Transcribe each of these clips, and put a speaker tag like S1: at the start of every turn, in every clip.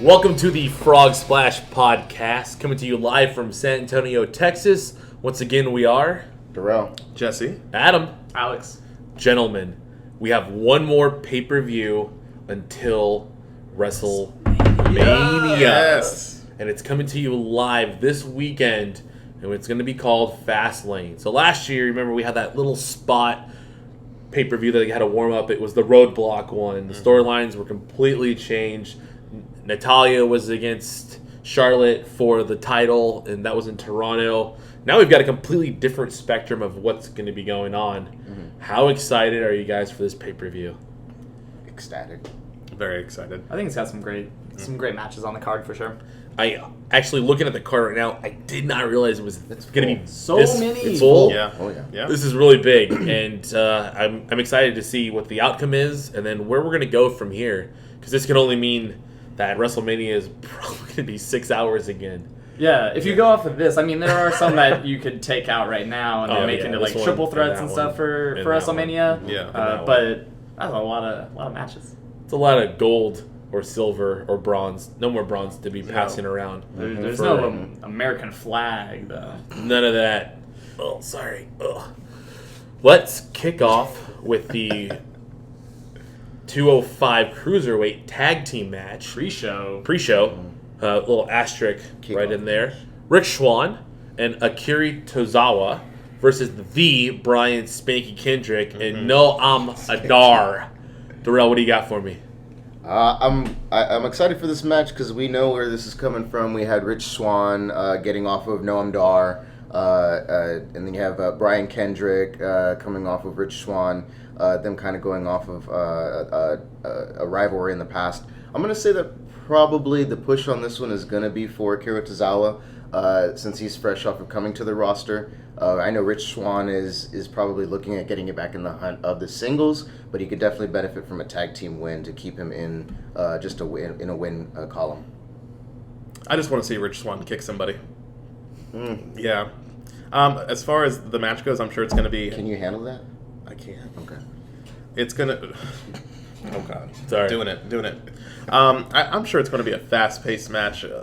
S1: Welcome to the Frog Splash Podcast, coming to you live from San Antonio, Texas. Once again, we are
S2: Darrell,
S3: Jesse,
S1: Adam,
S4: Alex.
S1: Gentlemen, we have one more pay-per-view until WrestleMania.
S3: Yes.
S1: And it's coming to you live this weekend, and it's going to be called Fastlane. So last year, remember, we had that little spot pay-per-view that had to warm up. It was the Roadblock one. The storylines were completely changed. Natalya was against Charlotte for the title, and that was in Toronto. Now we've got a completely different spectrum of what's going to be going on. How excited are you guys for this pay-per-view?
S2: ecstatic.
S3: Very excited.
S4: I think it's got some great matches on the card for sure.
S1: I actually, looking at the card right now, I did not realize it was going to be
S4: So
S1: this
S4: many.
S1: full.
S3: Yeah.
S2: Oh yeah.
S3: Yeah.
S1: This is really big, and I'm excited to see what the outcome is, and then where we're going to go from here, because this can only mean that WrestleMania is probably going to be 6 hours again.
S4: Yeah, if you go off of this, I mean, there are some that you could take out right now and then make into
S1: this
S4: like
S1: one,
S4: triple
S1: and
S4: threats
S1: that
S4: and stuff
S1: one,
S4: for
S1: and that
S4: WrestleMania.
S1: one.
S3: Yeah.
S1: And that
S4: But that's a lot of matches.
S1: It's a lot of gold or silver or bronze. No more bronze to be passing around.
S4: There's
S1: For-
S4: no American flag though.
S1: None of that. Oh, sorry. Ugh. Let's kick off with the 205 Cruiserweight Tag Team match.
S4: Pre-show.
S1: Little asterisk
S2: Kick
S1: right
S2: off.
S1: in there. Rick Schwann and Akira Tozawa versus the Brian Spanky Kendrick and Noam Adar. Darrell, what do you got for me?
S2: I'm excited for this match because we know where this is coming from. We had Rich Swann getting off of Noam Dar, and then you have Brian Kendrick coming off of Rich Swann. Them kind of going off of a rivalry in the past. I'm gonna say that probably the push on this one is gonna be for Akira Tozawa, since he's fresh off of coming to the roster. I know Rich Swann is probably looking at getting it back in the hunt of the singles, but he could definitely benefit from a tag team win to keep him in just a win column.
S3: I just want to see Rich Swann kick somebody. Yeah. As far as the match goes, I'm sure it's going to be.
S2: Can you handle that?
S3: I can't.
S2: Okay.
S3: It's going to. Oh God.
S1: Sorry.
S3: Doing it. I'm sure it's going to be a fast-paced match. The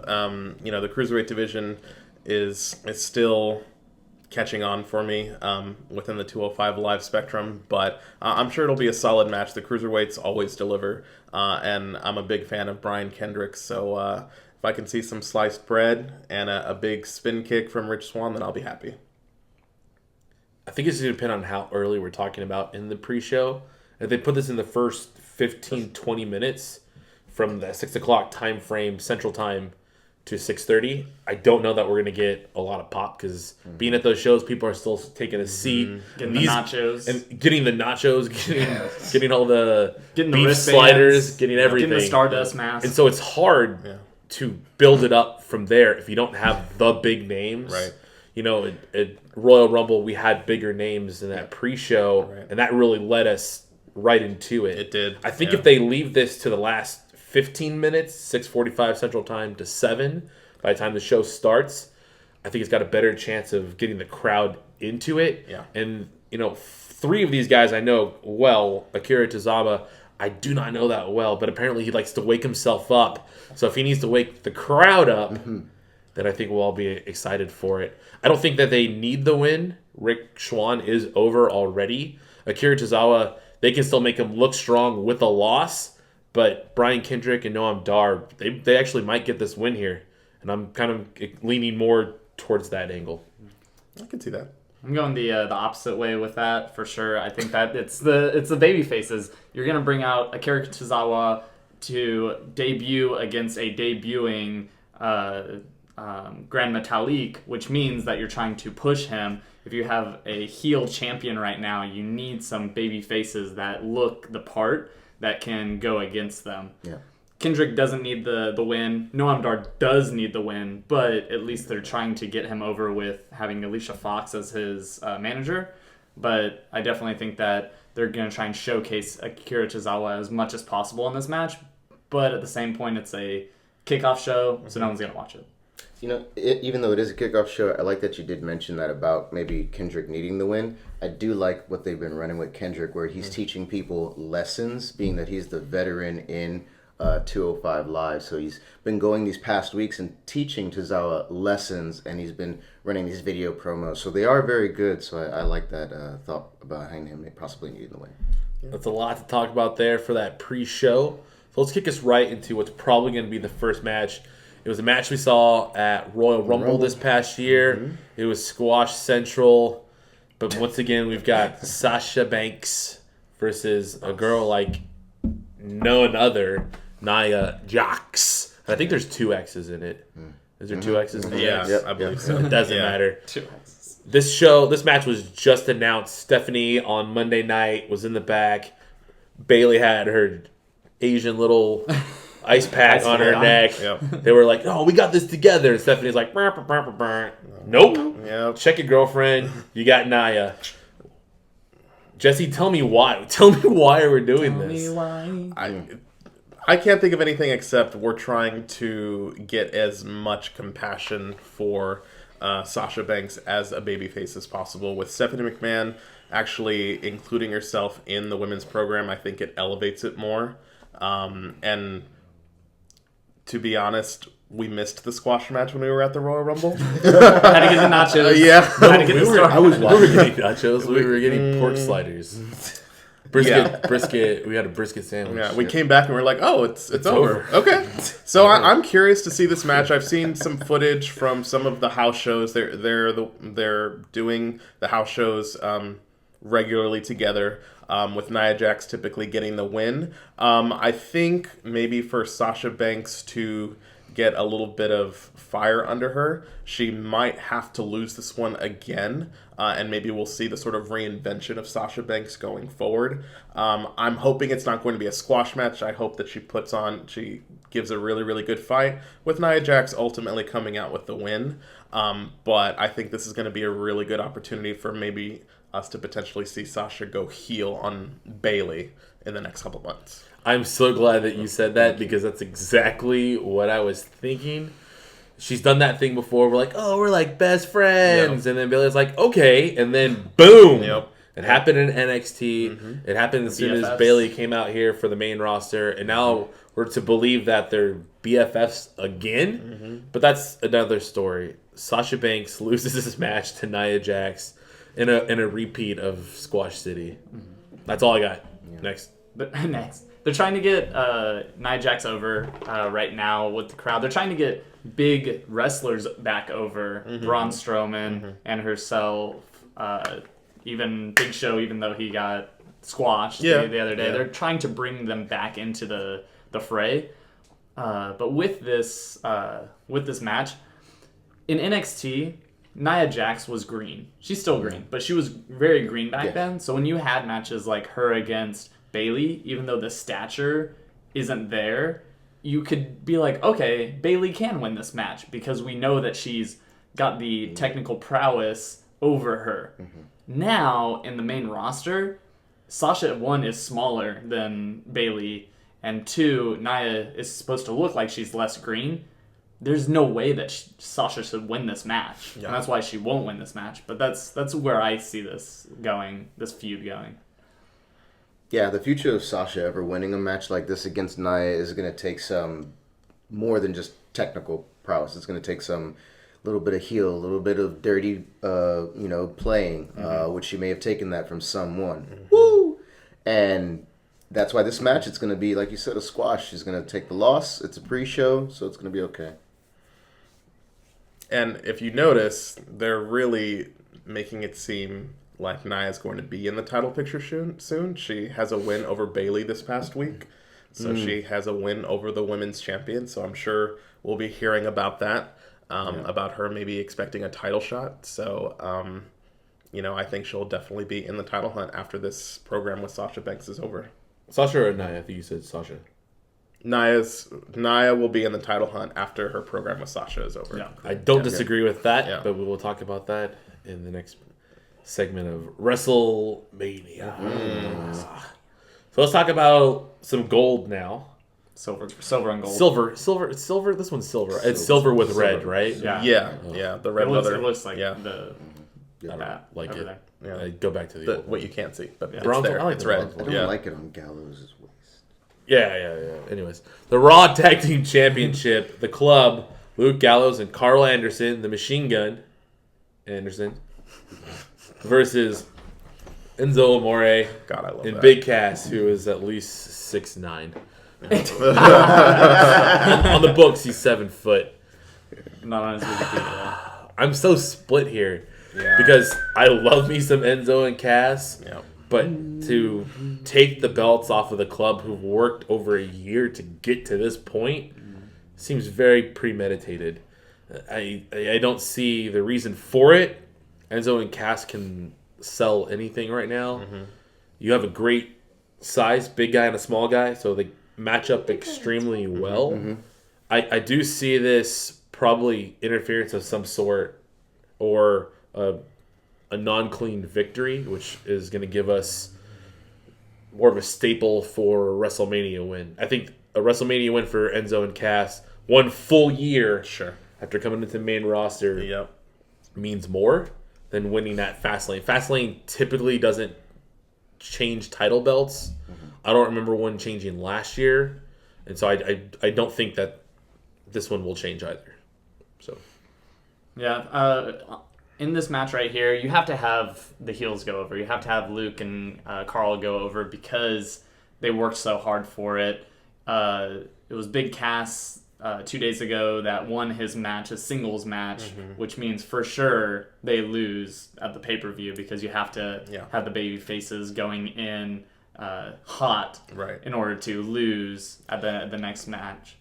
S3: Cruiserweight division is still catching on for me within the 205 Live spectrum, but I'm sure it'll be a solid match. The Cruiserweights always deliver, and I'm a big fan of Brian Kendrick, so if I can see some sliced bread and a big spin kick from Rich Swann, then I'll be happy.
S1: I think it's going to depend on how early we're talking about in the pre-show. If they put this in the first 15, 20 minutes from the 6 o'clock time frame, Central Time, to 6:30, I don't know that we're going to get a lot of pop because being at those shows, people are still taking a seat.
S4: Getting the nachos.
S1: And getting the nachos, getting all the
S4: Getting the
S1: beef
S4: wristbands,
S1: sliders, getting everything.
S4: Getting the Stardust mask.
S1: And so it's hard to build it up from there if you don't have the big names.
S3: Right.
S1: At Royal Rumble, we had bigger names in that pre-show, and that really led us right into it.
S3: It did.
S1: I think if they leave this to the last 15 minutes, 6:45 Central Time to 7, by the time the show starts, I think it's got a better chance of getting the crowd into it.
S3: Yeah.
S1: And, 3 of these guys I know well. Akira Tozawa, I do not know that well, but apparently he likes to wake himself up. So if he needs to wake the crowd up, then I think we'll all be excited for it. I don't think that they need the win. Rick Schwann is over already. Akira Tozawa, they can still make him look strong with a loss, but Brian Kendrick and Noam Dar, they actually might get this win here, and I'm kind of leaning more towards that angle.
S3: I can see that.
S4: I'm going the opposite way with that for sure. I think that it's the baby faces. You're gonna bring out Akira Tozawa to debut against a debuting Grand Metalik, which means that you're trying to push him. If you have a heel champion right now, you need some baby faces that look the part that can go against them.
S2: Yeah.
S4: Kendrick doesn't need the win. Noam Dar does need the win, but at least they're trying to get him over with having Alicia Fox as his manager. But I definitely think that they're going to try and showcase Akira Tozawa as much as possible in this match. But at the same point, it's a kickoff show, so no one's going to watch it.
S2: Even though it is a kickoff show, I like that you did mention that about maybe Kendrick needing the win. I do like what they've been running with Kendrick, where he's teaching people lessons, being that he's the veteran in 205 Live. So he's been going these past weeks and teaching Tozawa lessons, and he's been running these video promos. So they are very good. So I like that thought behind him possibly needing the win.
S1: That's a lot to talk about there for that pre-show. So let's kick us right into what's probably going to be the first match. It was a match we saw at Royal Rumble this past year. Mm-hmm. It was Squash Central. But once again, we've got Sasha Banks versus a girl like none other, Nia Jax. I think there's 2 X's in it. Is there 2 X's in it?
S3: Yeah, I believe so.
S1: It doesn't matter.
S4: 2 X's.
S1: This match was just announced. Stephanie on Monday night was in the back. Bayley had her Asian little ice pack on her neck.
S3: Yep.
S1: They were like, "Oh, we got this together." And Stephanie's like, "Burr, burr, burr, burr." "Nope.
S3: Yep.
S1: Check your girlfriend. You got Nia." Jesse, tell me why. Tell me why we're doing this.
S3: I can't think of anything except we're trying to get as much compassion for Sasha Banks as a babyface as possible. With Stephanie McMahon actually including herself in the women's program, I think it elevates it more. And to be honest, we missed the squash match when we were at the Royal Rumble.
S4: Had to get the nachos.
S3: Yeah.
S4: Had to get the star.
S1: We were getting nachos. We were getting pork sliders. Brisket. We had a brisket sandwich.
S3: Yeah, we came back and we are like, oh, it's over. Okay. So I'm curious to see this match. I've seen some footage from some of the house shows. They're doing the house shows regularly together, with Nia Jax typically getting the win. I think maybe for Sasha Banks to get a little bit of fire under her, she might have to lose this one again, and maybe we'll see the sort of reinvention of Sasha Banks going forward. I'm hoping it's not going to be a squash match. I hope that she gives a really, really good fight, with Nia Jax ultimately coming out with the win. But I think this is going to be a really good opportunity for maybe us to potentially see Sasha go heel on Bayley in the next couple months.
S1: I'm so glad that you said that, because that's exactly what I was thinking. She's done that thing before. We're like, oh, we're like best friends. Yep. And then Bayley's like, okay. And then boom.
S3: Yep.
S1: It happened in NXT. Mm-hmm. It happened as soon as Bayley came out here for the main roster. And now we're to believe that they're BFFs again. Mm-hmm. But that's another story. Sasha Banks loses this match to Nia Jax in a repeat of Squash City. Mm-hmm. That's all I got. Yeah. Next.
S4: They're trying to get Nia Jax over right now with the crowd. They're trying to get big wrestlers back over. Mm-hmm. Braun Strowman and herself. Even Big Show, even though he got squashed the other day. Yeah. They're trying to bring them back into the fray. But with this match, in NXT, Nia Jax was green. She's still green, but she was very green back then. So when you had matches like her against Bayley, even though the stature isn't there, you could be like, okay, Bayley can win this match because we know that she's got the technical prowess over her. Mm-hmm. Now, in the main roster, Sasha, 1, is smaller than Bayley, and 2, Nia is supposed to look like she's less green. There's no way that Sasha should win this match. Yeah. And that's why she won't win this match. But that's where I see this feud going.
S2: Yeah, the future of Sasha ever winning a match like this against Nia is going to take some more than just technical prowess. It's going to take some little bit of heel, a little bit of dirty, playing, which she may have taken that from someone. Mm-hmm. Woo! And that's why this match, it's going to be, like you said, a squash. She's going to take the loss. It's a pre-show, so it's going to be okay.
S3: And if you notice, they're really making it seem like Nia's going to be in the title picture soon. She has a win over Bayley this past week. So she has a win over the women's champion. So I'm sure we'll be hearing about that, about her maybe expecting a title shot. So, I think she'll definitely be in the title hunt after this program with Sasha Banks is over.
S1: Sasha or Nia? I think you said Sasha.
S3: Nia will be in the title hunt after her program with Sasha is over. Yeah.
S1: I don't disagree with that, but we will talk about that in the next segment of WrestleMania. Mm. So let's talk about some gold now.
S4: Silver and gold.
S1: Silver. This one's silver. It's silver with red, right?
S3: Yeah. The red leather.
S4: It looks like
S1: I don't like it. Go back to the old
S3: what you can't see, but
S1: it's there.
S3: I like
S1: it's
S3: red.
S2: I don't like it on Gallows' waist.
S1: Yeah. Anyways, the Raw Tag Team Championship, the Club, Luke Gallows and Carl Anderson, the Machine Gun Anderson, versus Enzo Amore
S3: God, I love
S1: and
S3: that.
S1: Big Cass, who is at least 6'9". On the books, he's 7 foot.
S4: Not on his Wikipedia.
S1: I'm so split here
S3: Yeah.
S1: because I love me some Enzo and Cass,
S3: Yeah.
S1: but to take the belts off of the Club who've worked over a year to get to this point seems very premeditated. I don't see the reason for it. Enzo and Cass can sell anything right now. You have a great size, big guy and a small guy, so they match up extremely well. I do see this probably interference of some sort or a non-clean victory, which is going to give us more of a staple for a WrestleMania win. I think a WrestleMania win for Enzo and Cass 1 full year
S3: Sure.
S1: after coming into the main roster
S3: Yep.
S1: means more than winning that Fastlane. Fastlane typically doesn't change title belts. I don't remember one changing last year, and so I don't think that this one will change either. So
S4: Yeah, in this match right here, you have to have the heels go over. You have to have Luke and Carl go over because they worked so hard for it. It was Big Cass 2 days ago that won his match, a singles match, which means for sure they lose at the pay-per-view because you have to have the baby faces going in hot
S3: Right.
S4: in order to lose at the next match.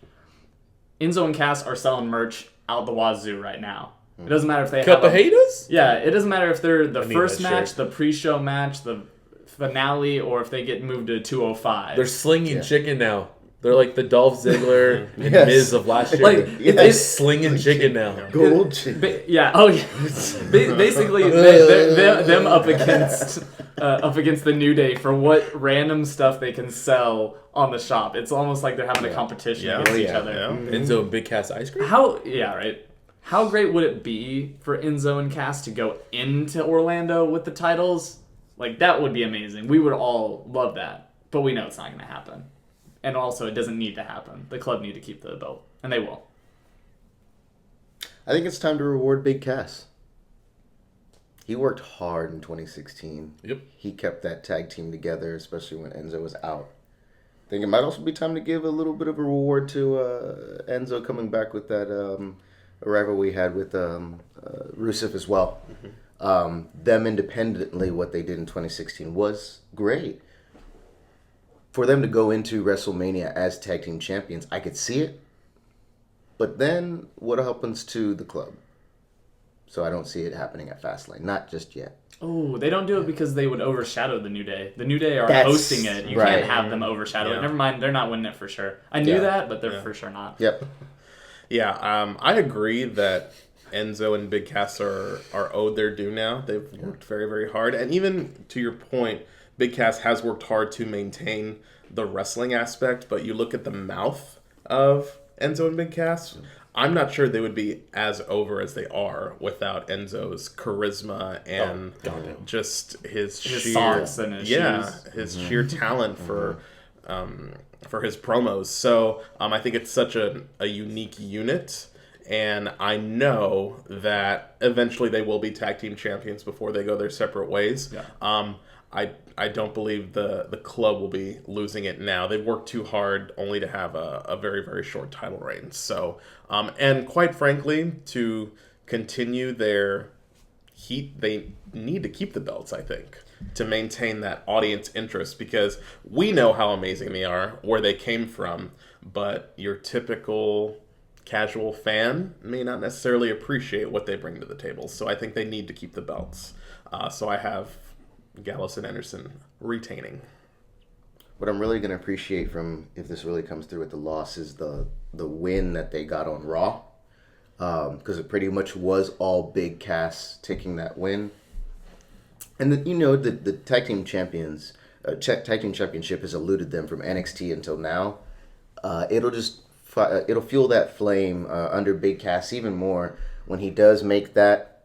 S4: Enzo and Cass are selling merch out the wazoo right now. It doesn't matter if they
S1: Cup
S4: have
S1: of Haters?
S4: Yeah, it doesn't matter if they're the
S1: need
S4: first
S1: that
S4: match,
S1: shirt.
S4: the pre-show match, the finale, or if they get moved to 205.
S1: They're slinging chicken now. They're like the Dolph Ziggler and
S2: Yes.
S1: Miz of last year.
S4: Like,
S1: They're slinging chicken now.
S2: Gold chicken.
S4: Basically, them up against the New Day for what random stuff they can sell on the shop. It's almost like they're having a competition
S3: Yeah.
S4: against each
S2: Yeah.
S4: other.
S3: Yeah.
S1: Enzo and Big Cass ice cream?
S4: Right. How great would it be for Enzo and Cass to go into Orlando with the titles? Like, that would be amazing. We would all love that. But we know it's not going to happen. And also, it doesn't need to happen. The Club need to keep the belt. And they will.
S2: I think it's time to reward Big Cass. He worked hard in 2016.
S1: Yep.
S2: He kept that tag team together, especially when Enzo was out. I think it might also be time to give a little bit of a reward to Enzo coming back with that arrival we had with Rusev as well. Them independently, what they did in 2016 was great. For them to go into WrestleMania as tag team champions, I could see it. But then what happens to the Club? So I don't see it happening at Fastlane. Not just yet.
S4: Oh, they don't do it because they would overshadow the New Day. The New Day are
S2: That's
S4: hosting it. You
S2: right.
S4: can't have them overshadow
S3: Yeah.
S4: it. Never mind, they're not winning it for sure. I knew
S2: Yeah.
S4: that, but they're for sure not.
S2: Yep.
S3: Yeah, I agree that Enzo and Big Cass are owed their due now. They've worked very, very hard. And even to your point, Big Cass has worked hard to maintain the wrestling aspect, but you look at the mouth of Enzo and Big Cass, I'm not sure they would be as over as they are without Enzo's charisma and just his sheer
S4: socks and his shoes.
S3: his sheer talent for his promos. So I think it's such a unique unit, and I know that eventually they will be tag team champions before they go their separate ways.
S4: Yeah.
S3: I don't believe the Club will be losing it now. They've worked too hard only to have a very, very short title reign. So, and quite frankly, to continue their heat, they need to keep the belts, I think, to maintain that audience interest, because we know how amazing they are, where they came from, but your typical casual fan may not necessarily appreciate what they bring to the table. So I think they need to keep the belts. So I have Gallows and Anderson retaining.
S2: What I'm really going to appreciate from, if this really comes through with the loss, is the win that they got on Raw. Because it pretty much was all Big Cass taking that win. And the tag team champions, tag team championship has eluded them from NXT until now. It'll fuel that flame under Big Cass even more when he does make that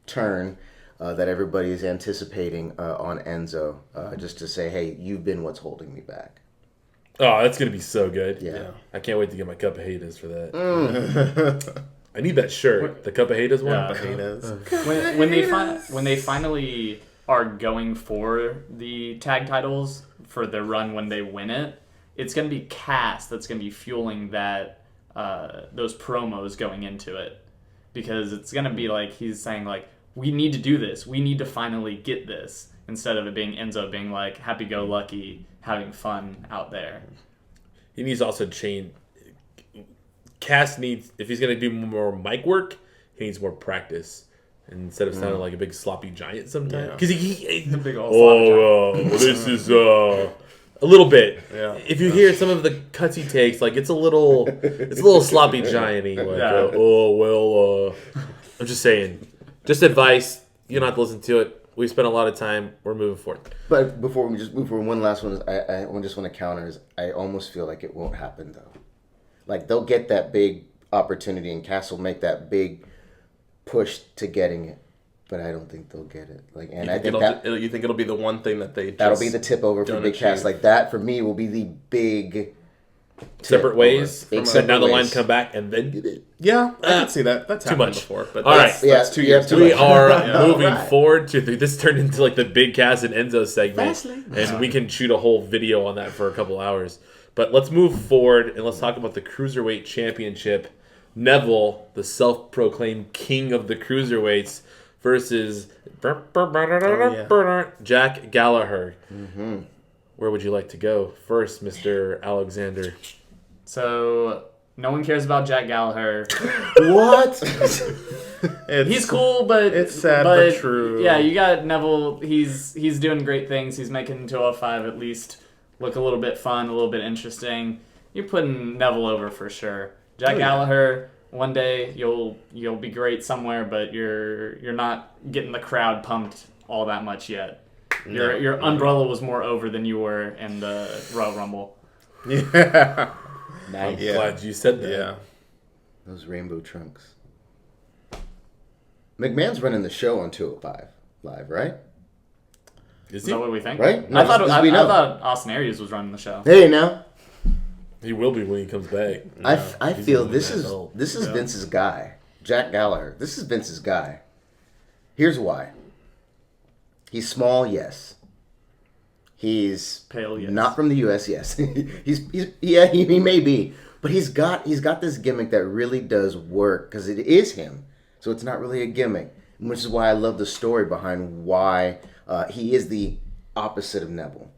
S2: turn that everybody is anticipating on Enzo, just to say, hey, you've been what's holding me back.
S1: Oh, that's gonna be so good.
S2: Yeah.
S1: I can't wait to get my cup of haters for that. I need that shirt, the cup of haters one.
S4: Yeah.
S3: Potatoes.
S4: When they finally are going for the tag titles for their run when they win it, it's gonna be Cass that's gonna be fueling that those promos going into it, because it's gonna be like he's saying like, we need to do this, we need to finally get this, instead of it being Enzo being like happy-go-lucky, having fun out there.
S1: He needs to also change. Cass needs, if he's going to do more mic work, he needs more practice. And instead of sounding like a big sloppy giant sometimes.
S3: Yeah.
S1: Because he
S4: The big old sloppy giant.
S1: this is a little bit.
S3: Yeah.
S1: If you hear some of the cuts he takes, like it's a little sloppy giant-y. Like,
S4: Yeah.
S1: I'm just saying. Just advice. You don't have to listen to it. We spent a lot of time. We're moving forward.
S2: But before we just move forward, one last one. I just want to counter is I almost feel like it won't happen though. Like they'll get that big opportunity and Cass will make that big push to getting it, but I don't think they'll get it. Like, and I think
S3: you think it'll be the one thing that they
S2: that'll be the tip over for
S3: don't
S2: Big Cass.
S3: achieve.
S2: Like that for me will be the big
S1: Separate ways.
S2: Big
S1: And
S2: separate
S1: down the line
S2: ways.
S1: come back and then get it.
S3: Yeah, I can see that. That's
S1: too
S3: happened
S1: much.
S3: before. But
S1: All
S3: that's,
S1: right.
S3: that's
S2: Yeah,
S3: 2
S2: yeah,
S3: years
S2: too
S3: too
S1: We
S2: much.
S1: are
S3: Yeah.
S1: moving
S2: Alright.
S1: forward to this turned into like the big Cass and Enzo segment,
S2: Fastlane.
S1: and we can shoot a whole video on that for a couple hours. But let's move forward and let's talk about the Cruiserweight Championship. Neville, the self-proclaimed king of the cruiserweights, versus Jack Gallagher.
S2: Mm-hmm.
S1: Where would you like to go first, Mr. Alexander?
S4: So no one cares about Jack Gallagher.
S2: What?
S4: He's cool, but
S3: it's sad but true.
S4: Yeah, you got Neville. He's doing great things. He's making 205 at least look a little bit fun, a little bit interesting. You're putting Neville over for sure. Jack Gallagher. One day you'll be great somewhere, but you're not getting the crowd pumped all that much yet. Your umbrella was more over than you were in the Royal Rumble.
S3: Yeah.
S1: I'm
S2: Nice.
S1: glad you said that.
S3: Yeah.
S2: Those rainbow trunks. McMahon's running the show on 205 Live, right?
S1: Is
S4: Is that what we think?
S2: Right? No,
S4: I thought
S2: as we know.
S4: Austin Aries was running the show.
S2: Hey, now.
S1: He will be when he comes back.
S2: I
S1: He's
S2: feel
S1: gonna
S2: this
S1: win
S2: is
S1: that belt.
S3: Yeah.
S2: Vince's guy, Jack Gallagher. This is Vince's guy. Here's why. He's small, yes. He's
S4: Pale, yes.
S2: not from the U.S. Yes, he may be, but he's got this gimmick that really does work because it is him. So it's not really a gimmick, which is why I love the story behind why he is the opposite of Neville.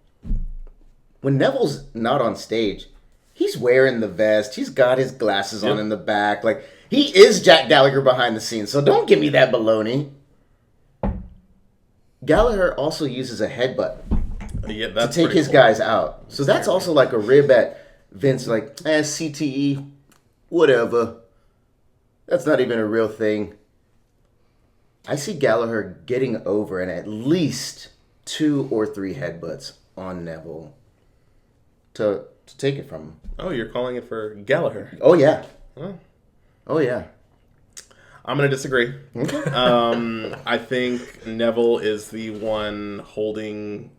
S2: When Neville's not on stage, he's wearing the vest. He's got his glasses on in the back. Like, he is Jack Gallagher behind the scenes. So don't give me that baloney. Gallagher also uses a headbutt
S3: Yeah,
S2: to
S3: that's
S2: take
S3: pretty
S2: his
S3: cool.
S2: guys out. So that's also like a rib at Vince, like, CTE, whatever. That's not even a real thing. I see Gallagher getting over and at least 2 or 3 headbutts on Neville to take it from him.
S3: Oh, you're calling it for Gallagher.
S2: Oh, yeah.
S3: Oh.
S2: Oh, yeah.
S3: I'm going to disagree. I think Neville is the one holding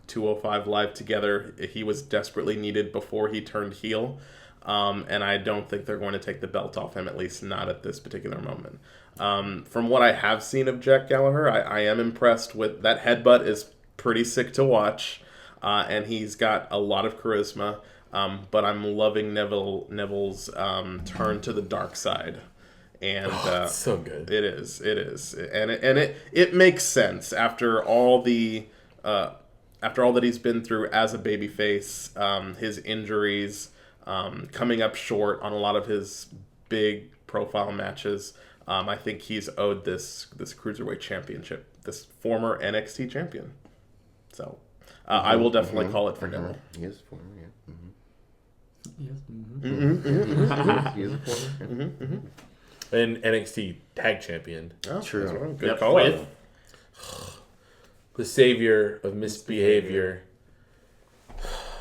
S3: 205 Live together. He was desperately needed before he turned heel. And I don't think they're going to take the belt off him, at least not at this particular moment. From what I have seen of Jack Gallagher, I am impressed with that headbutt is pretty sick to watch. And he's got a lot of charisma. But I'm loving Neville's turn to the dark side. And
S1: It's so good.
S3: it is, and it makes sense after all that he's been through as a babyface, his injuries, coming up short on a lot of his big profile matches. I think he's owed this cruiserweight championship, this former NXT champion. So I will definitely call it for Neville.
S2: He is former, yeah.
S3: Mm-hmm.
S2: He is a former. Yeah.
S1: And NXT Tag Champion.
S3: Oh,
S2: True.
S3: that's right. Good
S4: Yep,
S3: call.
S4: with-
S1: The savior of misbehavior.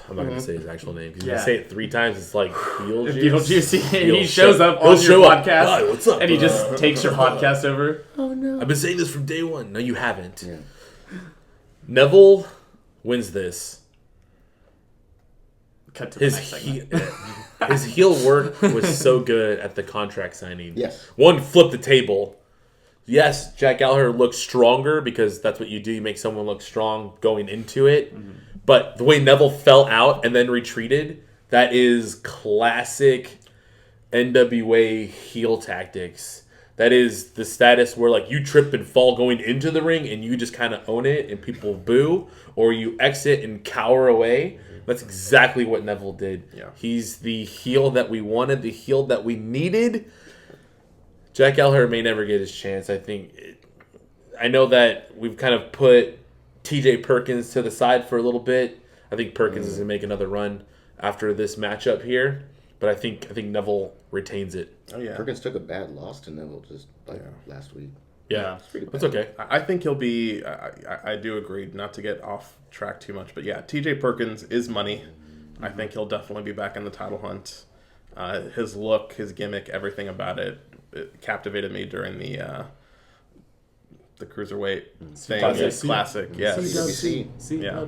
S1: I'm not going to say his actual name. Because
S4: Yeah.
S1: you say it 3 times, it's like Beetlejuice.
S4: Beetlejuice, he
S1: He'll
S4: shows
S1: show-
S4: up
S1: he'll
S4: on your
S1: show up.
S4: podcast,
S1: Hi, what's up?
S4: and he just takes your podcast over.
S1: I've been saying this from day one. No, you haven't.
S2: Yeah.
S1: Neville wins this.
S4: cut to the
S1: His
S4: next segment.
S1: his heel work was so good at the contract signing.
S2: Yes.
S1: One, flip the table. Yes, Jack Gallagher looks stronger because that's what you do. You make someone look strong going into it. Mm-hmm. But the way Neville fell out and then retreated, that is classic NWA heel tactics. That is the status where like you trip and fall going into the ring and you just kind of own it and people boo, or you exit and cower away. That's exactly what Neville did.
S3: Yeah.
S1: He's the heel that we wanted, the heel that we needed. Jack Gallagher may never get his chance. I know that we've kind of put T.J. Perkins to the side for a little bit. I think Perkins is going to make another run after this matchup here, but I think Neville retains it.
S3: Oh yeah,
S2: Perkins took a bad loss to Neville just last week.
S1: Yeah,
S2: It's
S1: that's okay.
S3: I think he'll be. I do agree, not to get off track too much, but yeah, T.J. Perkins is money. I think he'll definitely be back in the title hunt. His look, his gimmick, everything about it captivated me during the cruiserweight thing. Classic, yes.
S2: CWC.
S1: Yeah.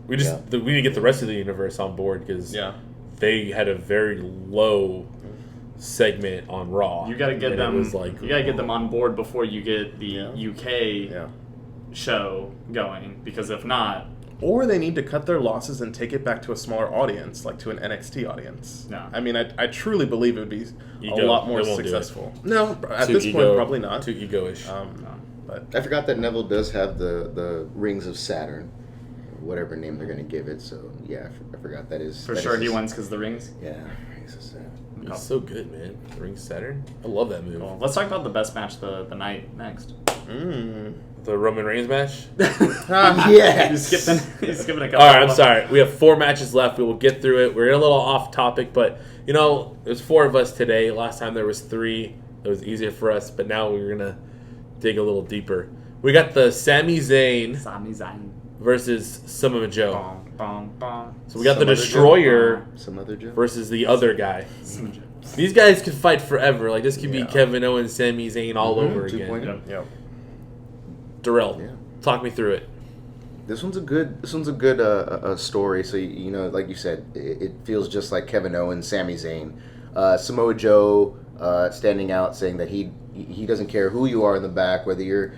S1: We need to get the rest of the universe on board because they had a very low segment on Raw.
S4: You got to get them. You got to get them on board before you get the UK show going, because if not,
S3: or they need to cut their losses and take it back to a smaller audience, like to an NXT audience.
S4: No.
S3: I mean, I truly believe it would be a lot more successful. No, at this point, probably not.
S1: Too ego-ish.
S3: But
S2: I forgot that Neville does have the Rings of Saturn, whatever name they're going to give it. So, yeah, I forgot that is...
S4: For sure he wins because of the rings?
S2: Yeah, Rings of Saturn.
S1: He's so good, man. The Ring Saturn. I love that move.
S4: Cool. Let's talk about the best match the night next.
S1: The Roman Reigns match?
S2: Yes!
S4: He's skipping a couple.
S1: All right, I'm sorry. We have 4 matches left. We will get through it. We're a little off topic, but, there's 4 of us today. Last time there was 3. It was easier for us, but now we're going to dig a little deeper. We got the Sami Zayn versus Samoa Joe. So we got the Destroyer versus the other guy. These guys could fight forever. Like, this could be Kevin Owens, Sami Zayn all over again.
S3: Yep.
S1: Darrell, talk me through it.
S2: This one's a good story. So like you said, it feels just like Kevin Owens, Sami Zayn, Samoa Joe standing out, saying that he doesn't care who you are in the back, whether you're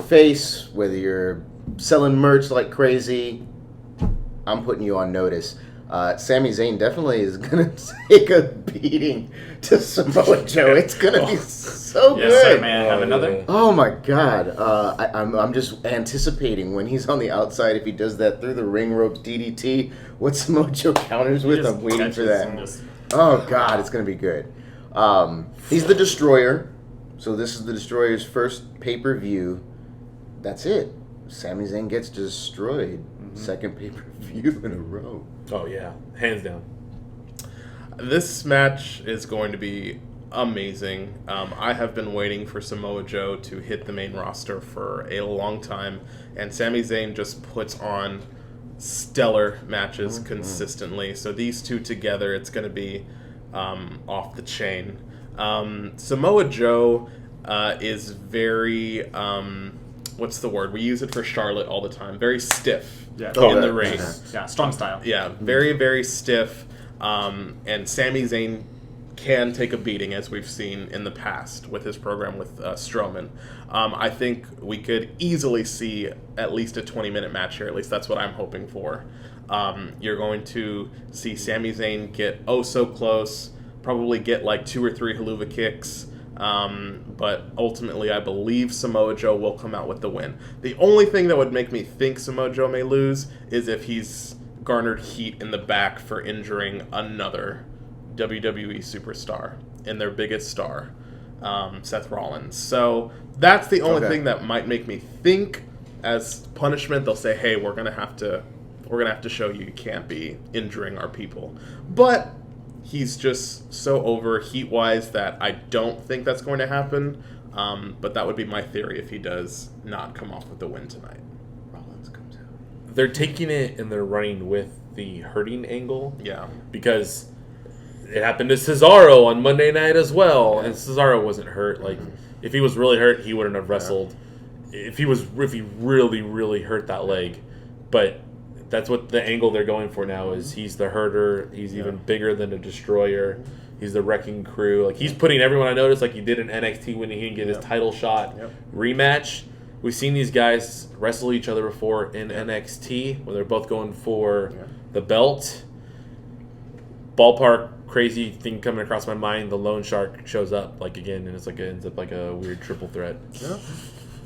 S2: face, whether you're selling merch like crazy. I'm putting you on notice. Sami Zayn definitely is gonna take a beating to Samoa Joe. It's gonna be so good.
S4: Yes, sir, man. Have another.
S2: Oh my God! I'm just anticipating when he's on the outside, if he does that through the ring ropes DDT, what Samoa Joe counters with. I'm waiting for that. Oh God, it's gonna be good. He's the Destroyer, so this is the Destroyer's first pay-per-view. That's it. Sami Zayn gets destroyed. Second pay-per-view in a row.
S1: Oh, yeah. Hands down.
S3: This match is going to be amazing. I have been waiting for Samoa Joe to hit the main roster for a long time, and Sami Zayn just puts on stellar matches consistently. So these two together, it's going to be off the chain. Samoa Joe is very... what's the word? We use it for Charlotte all the time. Very stiff in the ring.
S4: Yeah, strong style.
S3: Yeah, very, very stiff. And Sami Zayn can take a beating, as we've seen in the past with his program with Strowman. I think we could easily see at least a 20-minute match here. At least that's what I'm hoping for. You're going to see Sami Zayn get so close, probably get like 2 or 3 haluva kicks. But ultimately, I believe Samoa Joe will come out with the win. The only thing that would make me think Samoa Joe may lose is if he's garnered heat in the back for injuring another WWE superstar and their biggest star, Seth Rollins. So that's the only thing that might make me think. As punishment, they'll say, "Hey, we're gonna have to show you can't be injuring our people." But he's just so over heat-wise that I don't think that's going to happen. But that would be my theory if he does not come off with the win tonight.
S2: Rollins comes out.
S1: They're taking it and they're running with the hurting angle.
S3: Yeah.
S1: Because it happened to Cesaro on Monday night as well. And Cesaro wasn't hurt. Like, if he was really hurt, he wouldn't have wrestled. If he really, really hurt that leg. But that's what the angle they're going for now is he's the herder. He's even bigger than a destroyer. He's the wrecking crew. Like he's putting everyone I noticed like he did in NXT when he didn't get his title shot rematch. We've seen these guys wrestle each other before in NXT when they're both going for the belt. Ballpark crazy thing coming across my mind. The Lone Shark shows up like again, and it's like it ends up like a weird triple threat. Yeah.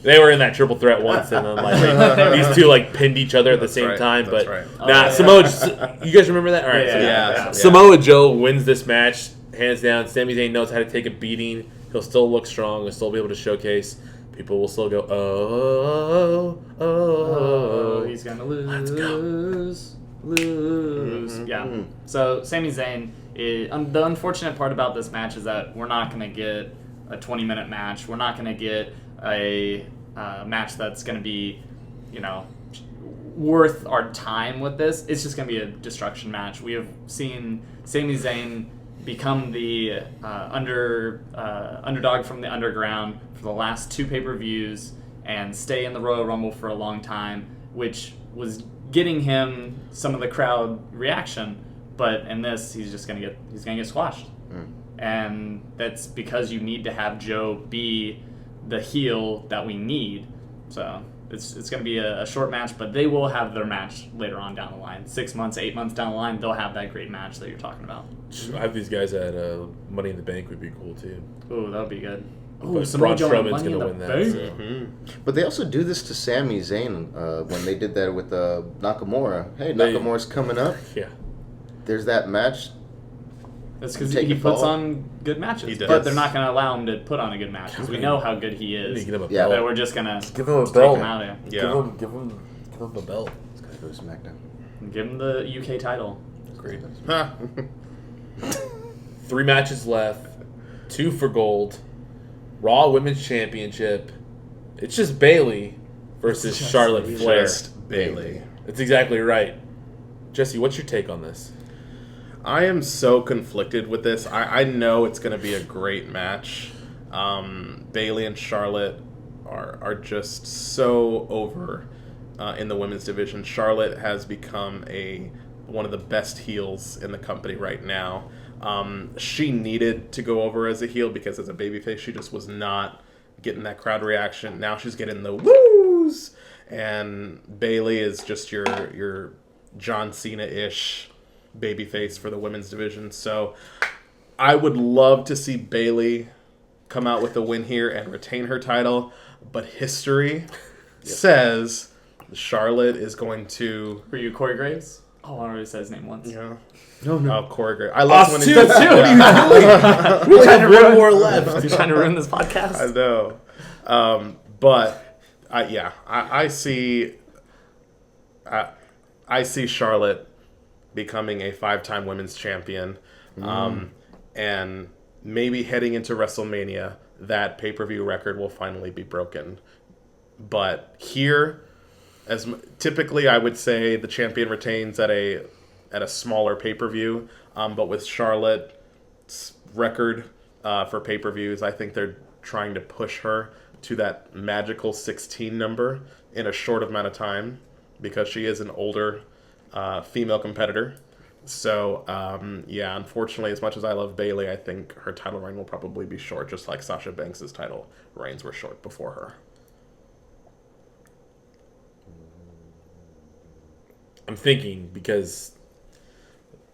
S1: They were in that triple threat once, and then like these two like pinned each other at the same time. But Samoa, you guys remember that? All right, Samoa Joe wins this match hands down. Sami Zayn knows how to take a beating. He'll still look strong. He'll still be able to showcase. People will still go,
S4: he's gonna lose, lose. Yeah. So Sami Zayn, the unfortunate part about this match is that we're not gonna get a 20-minute match. We're not gonna get a match that's gonna be, worth our time with this. It's just gonna be a destruction match. We have seen Sami Zayn become the underdog from the underground for the last 2 pay-per-views and stay in the Royal Rumble for a long time, which was getting him some of the crowd reaction. But in this, he's gonna get squashed, and that's because you need to have Joe be the heel that we need. So it's going to be a short match, but they will have their match later on down the line. 6 months, 8 months down the line, they'll have that great match that you're talking about.
S1: Have these guys at Money in the Bank would be cool too.
S4: Oh, that would be good.
S1: Braun Strowman's going to win that. So.
S2: But they also do this to Sami Zayn when they did that with Nakamura. Hey, Nakamura's coming up.
S1: Yeah.
S2: There's that match.
S4: That's because he puts on good matches, but they're not going to allow him to put on a good match because we know how good he is. That we're just going to
S1: give him a belt.
S4: Take him out of here.
S1: Yeah. Give him a belt.
S2: He's got to go to SmackDown.
S4: And give him the UK title.
S1: Great. 3 matches left, 2 for gold. Raw Women's Championship. It's just Bayley versus Charlotte Flair.
S3: Just Bayley.
S1: That's exactly right. Jesse, what's your take on this?
S3: I am so conflicted with this. I know it's going to be a great match. Bayley and Charlotte are just so over in the women's division. Charlotte has become one of the best heels in the company right now. She needed to go over as a heel because as a babyface, she just was not getting that crowd reaction. Now she's getting the woos, and Bayley is just your John Cena-ish babyface for the women's division. So I would love to see Bayley come out with a win here and retain her title, but history says Charlotte is going to...
S4: Were you Corey Graves? Oh, I already said his name once.
S3: Yeah.
S2: No.
S3: Oh, Corey Graves. I love when
S1: too. What are you doing? We have 1 more left.
S4: You're trying to ruin this podcast?
S3: I know. But I see Charlotte becoming a 5-time women's champion, and maybe heading into WrestleMania, that pay-per-view record will finally be broken. But here, typically I would say the champion retains at a smaller pay-per-view, but with Charlotte's record for pay-per-views, I think they're trying to push her to that magical 16 number in a short amount of time because she is an older female competitor. So, unfortunately, as much as I love Bayley, I think her title reign will probably be short, just like Sasha Banks' title reigns were short before her.
S1: I'm thinking because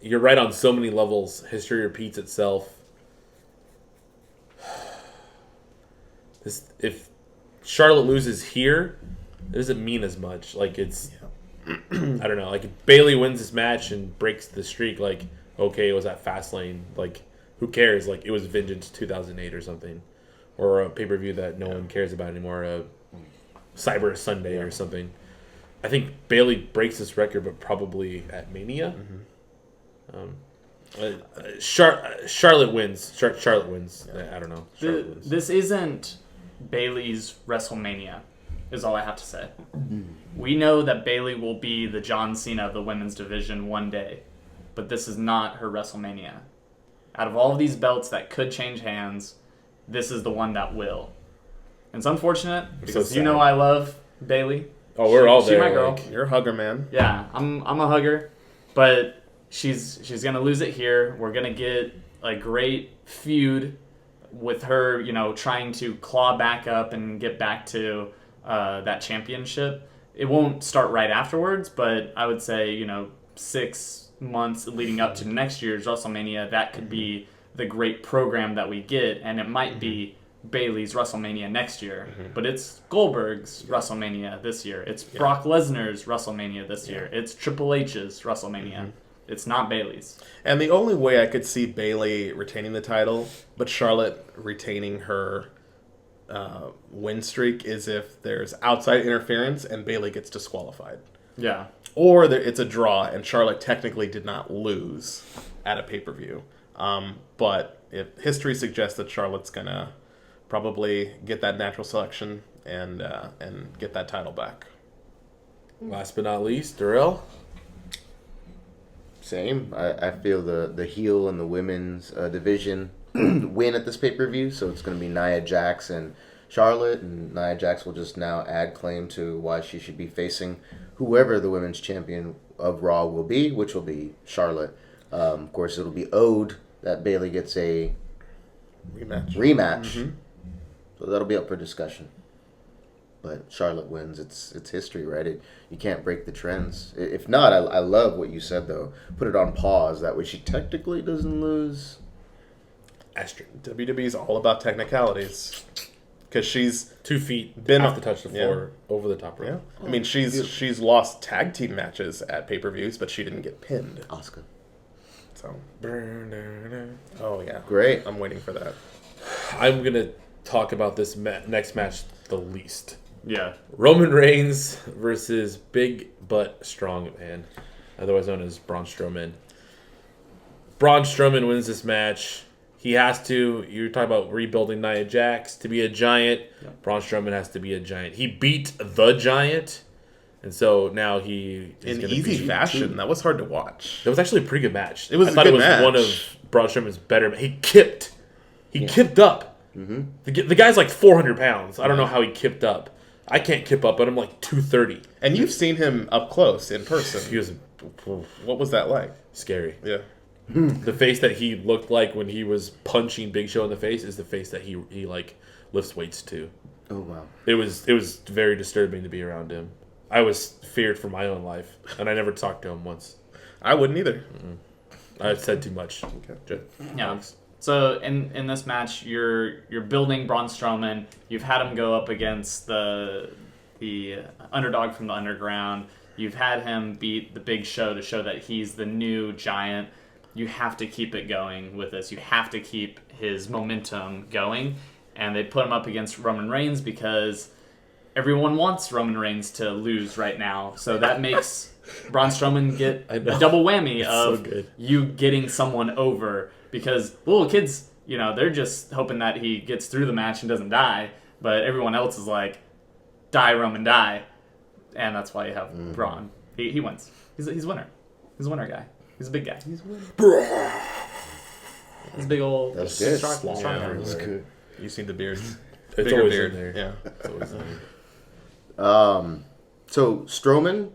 S1: you're right on so many levels. History repeats itself. If Charlotte loses here, it doesn't mean as much. Like it's... I don't know. Like if Bayley wins this match and breaks the streak, like okay, it was at Fastlane. Like who cares? Like it was Vengeance 2008 or something, or a pay-per-view that no one cares about anymore. Cyber Sunday or something. I think Bayley breaks this record, but probably at Mania. Charlotte wins. Charlotte wins. I don't know. Wins.
S4: This isn't Bayley's WrestleMania. Is all I have to say. We know that Bayley will be the John Cena of the women's division one day, but this is not her WrestleMania. Out of all of these belts that could change hands, this is the one that will. And it's unfortunate because I love Bayley.
S1: Oh, we're all
S4: she
S1: there.
S4: my girl.
S1: like-
S3: You're a hugger, man.
S4: Yeah, I'm a hugger, but she's gonna lose it here. We're gonna get a great feud with her, trying to claw back up and get back to that championship. It won't start right afterwards, but I would say 6 months leading up to next year's WrestleMania, that could be the great program that we get, and it might be Bayley's WrestleMania next year, but it's Goldberg's WrestleMania this year. It's Brock Lesnar's WrestleMania this year. It's Triple H's WrestleMania. It's not Bayley's.
S3: And the only way I could see Bayley retaining the title, but Charlotte retaining her win streak, is if there's outside interference and Bayley gets disqualified.
S4: Yeah.
S3: Or it's a draw and Charlotte technically did not lose at a pay-per-view. But if history suggests that Charlotte's going to probably get that natural selection and get that title back.
S1: Last but not least, Darrell.
S2: Same. I feel the heel and the women's division win at this pay-per-view, so it's going to be Nia Jax and Charlotte, and Nia Jax will just now add claim to why she should be facing whoever the women's champion of Raw will be, which will be Charlotte. Of course, it'll be owed that Bayley gets a
S3: Rematch.
S2: rematch, so that'll be up for discussion. But Charlotte wins. It's history, right? You can't break the trends. If not, I love what you said, though. Put it on pause. That way she technically doesn't lose.
S1: Asterisk.
S3: WWE's all about technicalities. Because she's
S1: 2 feet,
S3: Been
S1: have
S3: on-
S1: to touch the
S3: yeah.
S1: floor, over the top rope.
S3: I mean, she's lost tag team matches at pay-per-views, but she didn't get pinned.
S2: Asuka.
S3: So,
S1: I'm
S3: oh yeah,
S2: Great.
S3: I'm waiting for that.
S1: gonna talk about this next match the least.
S4: Yeah.
S1: Roman Reigns versus Big Butt Strong Man, otherwise known as Braun Strowman. Braun Strowman wins this match. He has to. You're talking about rebuilding Nia Jax to be a giant.
S4: Yeah.
S1: Braun Strowman has to be a giant. He beat the giant, and so now he is
S3: In
S1: gonna
S3: easy
S1: beat-
S3: fashion, that was hard to watch.
S1: That was actually a pretty good match.
S3: It was
S1: I
S3: a
S1: thought
S3: good
S1: it was
S3: match.
S1: one of Braun Strowman's better. He kipped. He kipped up. The guy's like 400 pounds. I don't know how he kipped up. I can't kip up, but I'm like 230.
S3: And you've seen him up close in person.
S1: He was
S3: What was that like?
S1: scary.
S3: Yeah.
S1: The face that he looked like when he was punching Big Show in the face is the face that he like lifts weights to.
S2: Oh, wow.
S1: It was very disturbing to be around him. I was feared for my own life, and I never talked to him once.
S3: I wouldn't either.
S1: I said too much.
S3: Okay.
S4: Yeah. So in this match, you're building Braun Strowman. You've had him go up against the underdog from the underground. You've had him beat the Big Show to show that he's the new giant. You have to keep it going with this. You have to keep his momentum going. And they put him up against Roman Reigns because everyone wants Roman Reigns to lose right now. So that makes Braun Strowman get a double whammy
S1: so
S4: of
S1: good.
S4: you getting someone over. Because little kids, they're just hoping that he gets through the match and doesn't die. But everyone else is like, die, Roman, die. And that's why you have Braun. He wins. He's a winner. He's a winner guy. He's a big guy. He's a winner. He's a big old...
S2: That's good.
S4: strong
S3: Yeah,
S4: arm.
S2: That's good.
S3: You see the beard.
S1: It's
S3: Bigger
S1: always
S3: beard.
S1: in there.
S3: Yeah.
S1: It's always in there.
S2: So Strowman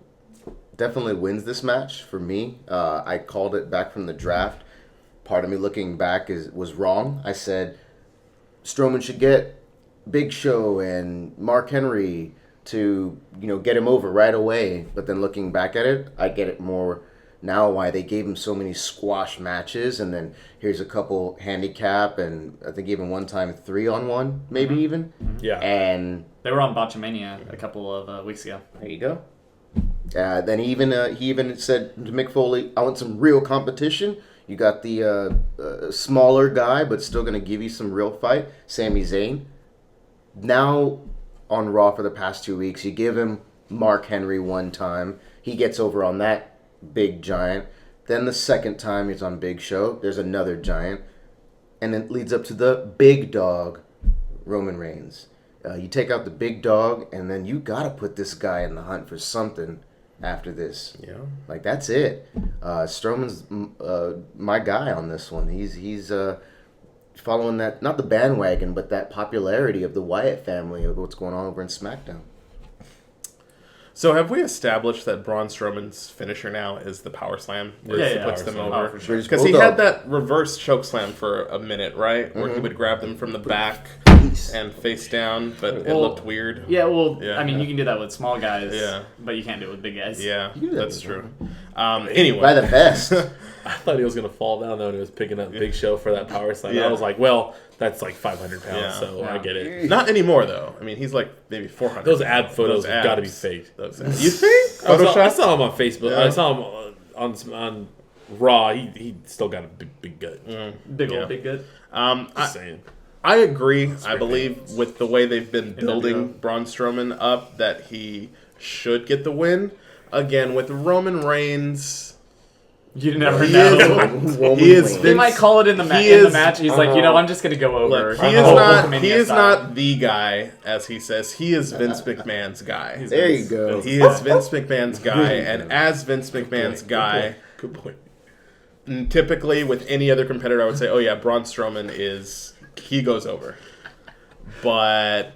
S2: definitely wins this match for me. I called it back from the draft. Part of me looking back was wrong. I said Strowman should get Big Show and Mark Henry to get him over right away. But then looking back at it, I get it more now why they gave him so many squash matches, and then here's a couple handicap, and I think even one time 3-on-1, maybe even.
S1: Yeah.
S2: And
S4: They were on Botchamania a couple of weeks ago.
S2: there you go. Then he even said to Mick Foley, "I want some real competition. You got the smaller guy, but still going to give you some real fight, Sami Zayn." Now on Raw for the past 2 weeks, you give him Mark Henry one time, he gets over on that big giant. Then the second time he's on Big Show, there's another giant, and it leads up to the big dog, Roman Reigns. You take out the big dog, and then you gotta put this guy in the hunt for something after this.
S3: Yeah.
S2: Like, that's it. Strowman's my guy on this one. He's following that, not the bandwagon, but that popularity of the Wyatt family of what's going on over in SmackDown.
S3: So have we established that Braun Strowman's finisher now is the power slam? Where
S4: Yeah,
S3: he
S4: yeah.
S3: puts them
S1: Power
S3: over.
S4: slam. Oh, for sure.
S3: Because he had that reverse choke slam for a minute, right? Where he would grab them from the back and face down, but it looked weird.
S4: Yeah, well,
S3: Yeah.
S4: I mean, you can do that with small guys,
S3: Yeah.
S4: but you can't do it with big guys.
S3: Yeah,
S2: do that
S3: that's
S2: with
S3: true. Anyway.
S2: By the best.
S1: I thought he was going to fall down, though, and he was picking up Big Show for that power slam.
S3: Yeah.
S1: I was like, well, that's like 500 pounds,
S3: Yeah.
S1: so
S4: Yeah.
S1: I get it.
S3: Not anymore, though. I mean, he's like maybe 400.
S1: Those ab photos
S3: Those
S1: have got to be
S3: abs.
S1: faked.
S3: Those abs. You think?
S1: I
S3: Photoshop?
S1: saw him on Facebook.
S3: Yeah.
S1: I saw him on Raw. He still got a big gut.
S4: Big
S3: Yeah.
S4: old, big good.
S1: Just saying.
S3: I agree. I
S1: great
S3: believe with the way they've been building
S4: NWO.
S3: Braun Strowman up that he should get the win. Again, with Roman Reigns,
S4: You never
S3: he
S4: know.
S3: he is
S4: He might call it in the, match. He's like, I'm just going to go over.
S3: Look, he is
S4: Whole
S3: not.
S4: Hulkamania
S3: He is
S4: style.
S3: not the guy, as he says. He is Vince McMahon's guy.
S2: There you go.
S3: He is Vince McMahon's guy, and as Vince McMahon's guy,
S1: Good point.
S3: typically with any other competitor, I would say, oh yeah, Braun Strowman he goes over. But,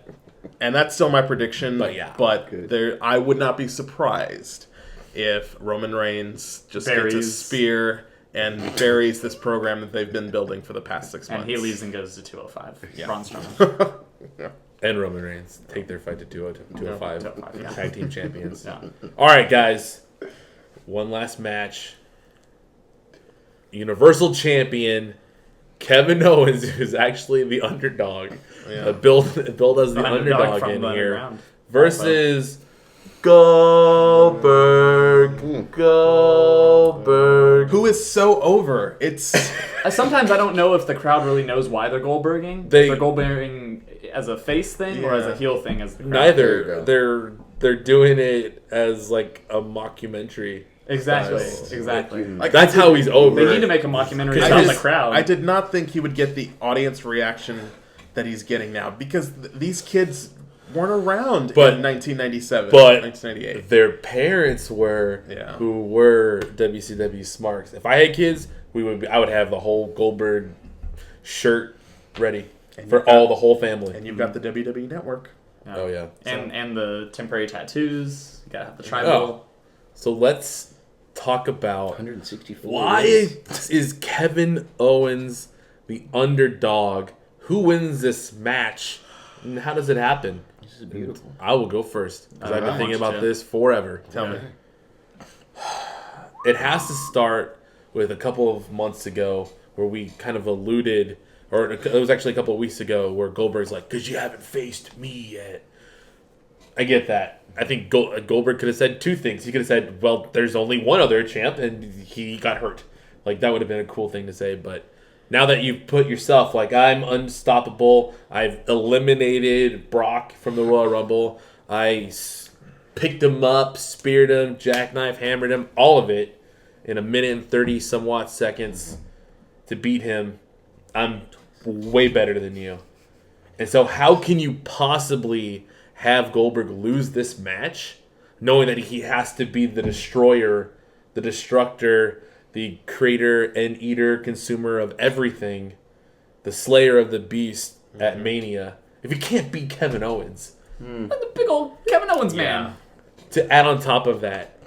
S3: and that's still my prediction.
S1: But yeah.
S3: But
S2: Good.
S3: I would not be surprised if Roman Reigns just gets a
S4: Buries.
S3: spear and buries this program that they've been building for the past 6 months.
S4: And he leaves and goes to 205.
S3: Yeah.
S4: Braun Strowman.
S1: And Roman Reigns take their fight to 205.
S4: 205, yeah.
S1: Tag team champions.
S4: Yeah.
S1: All right, guys. One last match. Universal Champion Kevin Owens, who's actually the underdog.
S3: Yeah.
S1: Billed as the underdog
S4: from
S1: in
S4: the
S1: here.
S4: underground.
S1: Versus Goldberg. Goldberg.
S3: Who is so over? It's
S4: Sometimes I don't know if the crowd really knows why they're Goldberging.
S1: They-
S4: They're Goldberging as a face thing or as a
S3: Yeah.
S4: heel thing as the crowd.
S1: Neither.
S2: There
S1: They're doing it as like a mockumentary.
S4: Exactly.
S1: Nice.
S4: Exactly.
S3: Like,
S1: That's how he's over.
S4: They need to make a mockumentary
S3: I
S4: about the
S3: just-
S4: crowd.
S3: I did not think he would get the audience reaction that he's getting now because these kids weren't around
S1: But-
S3: in 1997,
S1: but
S3: 1998.
S1: their parents were
S3: Yeah.
S1: who were WCW smarks. If I had kids, I would have the whole Goldberg shirt ready for
S3: you've got-
S1: the whole family.
S3: And you've got the WWE Network.
S4: Yeah.
S1: Oh yeah.
S4: And the temporary tattoos. You gotta have the tribal.
S1: So let's talk about
S2: 164.
S1: why is Kevin Owens the underdog? Who wins this match? And how does it happen?
S2: This is beautiful.
S1: I will go first because I've been
S4: I
S1: thinking
S4: want
S1: about
S4: you to.
S1: this forever.
S3: Tell me.
S1: It has to start with a couple of months ago where we kind of alluded, or it was actually a couple of weeks ago where Goldberg's like, because you haven't faced me yet. I get that. I think Goldberg could have said two things. He could have said, well, there's only one other champ and he got hurt. Like, that would have been a cool thing to say. But now that you've put yourself, like, I'm unstoppable. I've eliminated Brock from the Royal Rumble. I picked him up, speared him, jackknife, hammered him, all of it in a minute and 30 somewhat seconds to beat him. I'm way better than you. And so how can you possibly have Goldberg lose this match knowing that he has to be the destroyer, the destructor, the creator and eater, consumer of everything, the slayer of the beast at Mania, if he can't beat Kevin Owens?
S4: Like the big old Kevin Owens man.
S1: To add on top of that,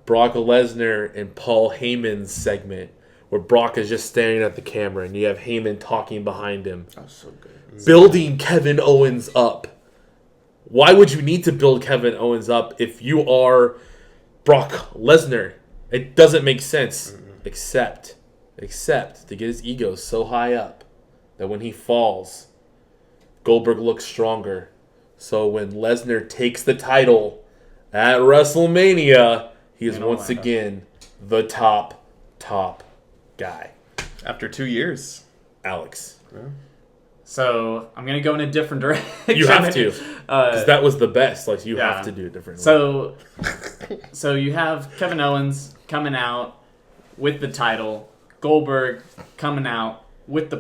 S1: Brock Lesnar and Paul Heyman's segment where Brock is just staring at the camera and you have Heyman talking behind him,
S2: That was so good.
S1: building Kevin Owens up. Why would you need to build Kevin Owens up if you are Brock Lesnar? It doesn't make sense. Except to get his ego so high up that when he falls, Goldberg looks stronger. So when Lesnar takes the title at WrestleMania, he is
S4: In
S1: once
S4: Orlando.
S1: again the top guy.
S3: After 2 years.
S1: Alex.
S4: So I'm gonna go in a different direction.
S1: You have to. Because that was the best. Like, you
S4: Yeah.
S1: have to do it differently.
S4: So you have Kevin Owens coming out with the title, Goldberg coming out with the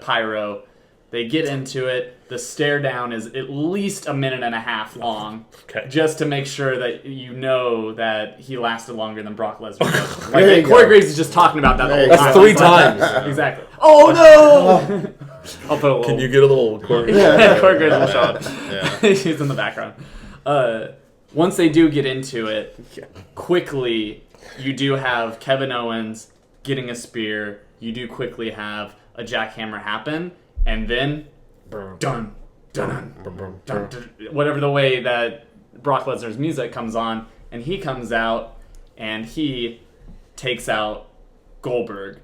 S4: pyro. They get into it. The stare down is at least a minute and a half long,
S1: Okay.
S4: just to make sure that you know that he lasted longer than Brock Lesnar. did.
S2: There you
S4: Like Corey
S2: go.
S4: Graves is just talking about that the
S2: There
S4: whole
S2: you
S4: time.
S1: That's 3
S4: It's like-
S1: times.
S4: Exactly. Oh no! I'll put a little.
S1: Can you get a little Corey?
S4: Corey Graves will show up.
S3: Yeah.
S4: He's in the background. once they do get into it,
S3: Yeah.
S4: quickly you do have Kevin Owens getting a spear. You do quickly have a jackhammer happen, and then dun dun dun dun, dun, whatever the way that Brock Lesnar's music comes on, and he comes out and he takes out Goldberg,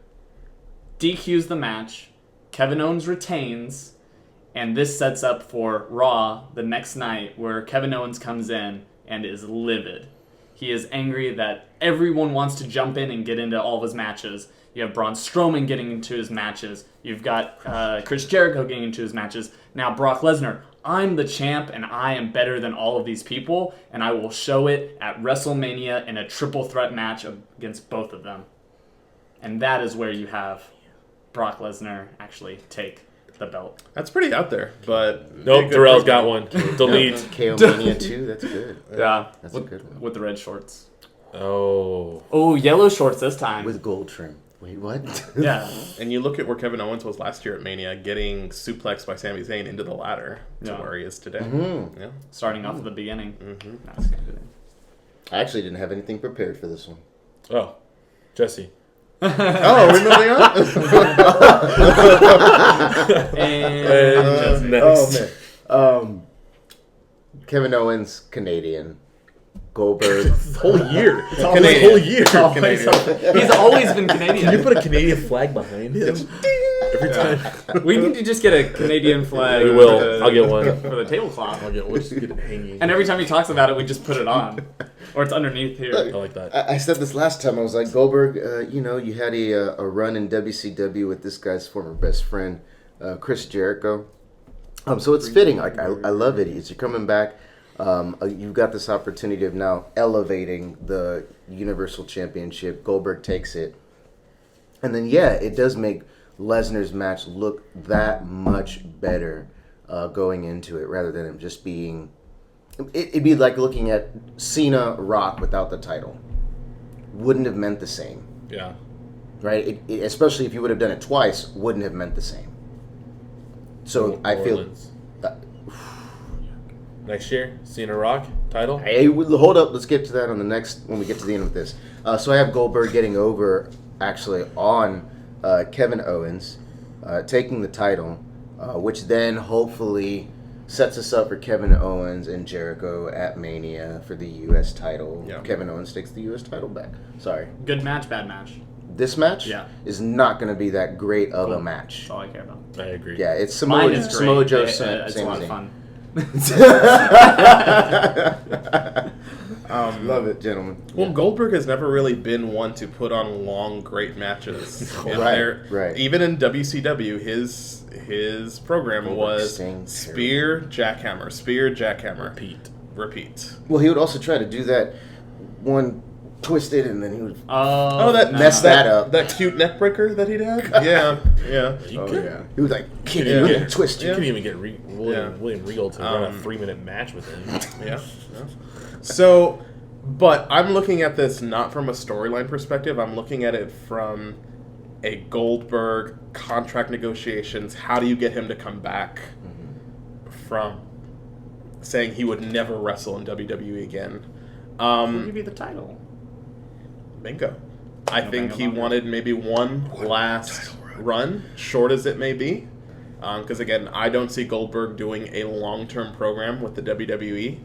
S4: DQs the match. Kevin Owens retains, and this sets up for Raw the next night, where Kevin Owens comes in and is livid. He is angry that everyone wants to jump in and get into all of his matches. You have Braun Strowman getting into his matches. You've got Chris Jericho getting into his matches. Now Brock Lesnar, I'm the champ and I am better than all of these people, and I will show it at WrestleMania in a triple threat match against both of them. And that is where you have Brock Lesnar actually take the belt.
S3: That's pretty out there, but
S1: Nope, Darrell's got one. Delete.
S2: KO Mania 2, that's good.
S4: Yeah,
S2: That's a good one.
S4: with the red shorts.
S1: Oh.
S4: Oh, yellow shorts this time.
S2: With gold trim. Wait, what?
S4: Yeah.
S3: And you look at where Kevin Owens was last year at Mania, getting suplexed by Sami Zayn into the ladder to
S4: Yeah.
S3: where he is today.
S2: Mm-hmm.
S3: Yeah.
S4: Starting off at the beginning.
S3: Mm-hmm.
S4: That's good.
S2: I actually didn't have anything prepared for this one.
S1: Oh. Jesse.
S3: Oh, we're moving on?
S4: And
S1: next.
S2: Oh, man. Kevin Owens, Canadian. Goldberg.
S1: The whole year.
S3: Canadian.
S1: The whole year.
S3: Canadian.
S4: he's always been Canadian.
S1: Can you put a Canadian flag behind him? Every time.
S4: We need to just get a Canadian flag.
S1: We will. I'll get one.
S4: For the tablecloth.
S1: We'll just get it hanging.
S4: And every time he talks about it, we just put it on. Or it's underneath here.
S1: I like that.
S2: I said this last time. I was like, Goldberg, you had a run in WCW with this guy's former best friend, Chris Jericho. So it's fitting. Like I love it. You're coming back. You've got this opportunity of now elevating the Universal Championship. Goldberg takes it. And then, it does make Lesnar's match look that much better going into it, rather than him just being... It'd be like looking at Cena Rock without the title. Wouldn't have meant the same.
S1: Yeah.
S2: Right? Especially if you would have done it twice, wouldn't have meant the same. So I feel...
S1: Orleans. Next year, Cena Rock title.
S2: Hey, hold up. Let's get to that on the next when we get to the end of this. So I have Goldberg getting over actually on Kevin Owens, taking the title, which then hopefully sets us up for Kevin Owens and Jericho at Mania for the U.S. title.
S3: Yeah.
S2: Kevin Owens takes the U.S. title back. Sorry.
S4: Good match, bad match.
S2: This match
S4: Yeah.
S2: is not going to be that great of a match.
S4: That's all I care about.
S1: I agree.
S2: Yeah, it's
S4: Mine is great.
S2: Samoa Joe.
S4: It's a lot of fun.
S2: Love it, gentlemen.
S3: Well, Goldberg has never really been one to put on long, great matches. And
S2: Right.
S3: Even in WCW, his program
S2: Goldberg
S3: was
S2: sings
S3: spear, jackhammer, repeat.
S2: Well, he would also try to do that one twisted, and then he would
S3: Oh, that
S2: mess that up.
S3: That cute neck breaker that he'd had. Yeah.
S2: He would like kick
S1: Yeah.
S2: you and twist
S1: You
S2: you.
S1: couldn't even get William Regal to run a 3-minute match with him.
S3: Yeah. So, but I'm looking at this not from a storyline perspective. I'm looking at it from a Goldberg contract negotiations. How do you get him to come back from saying he would never wrestle in WWE again?
S4: We'll give you the title.
S3: Bingo. I
S4: No
S3: think
S4: bingo
S3: he
S4: bongo.
S3: wanted maybe one last run, short as it may be. Because again, I don't see Goldberg doing a long-term program with the WWE.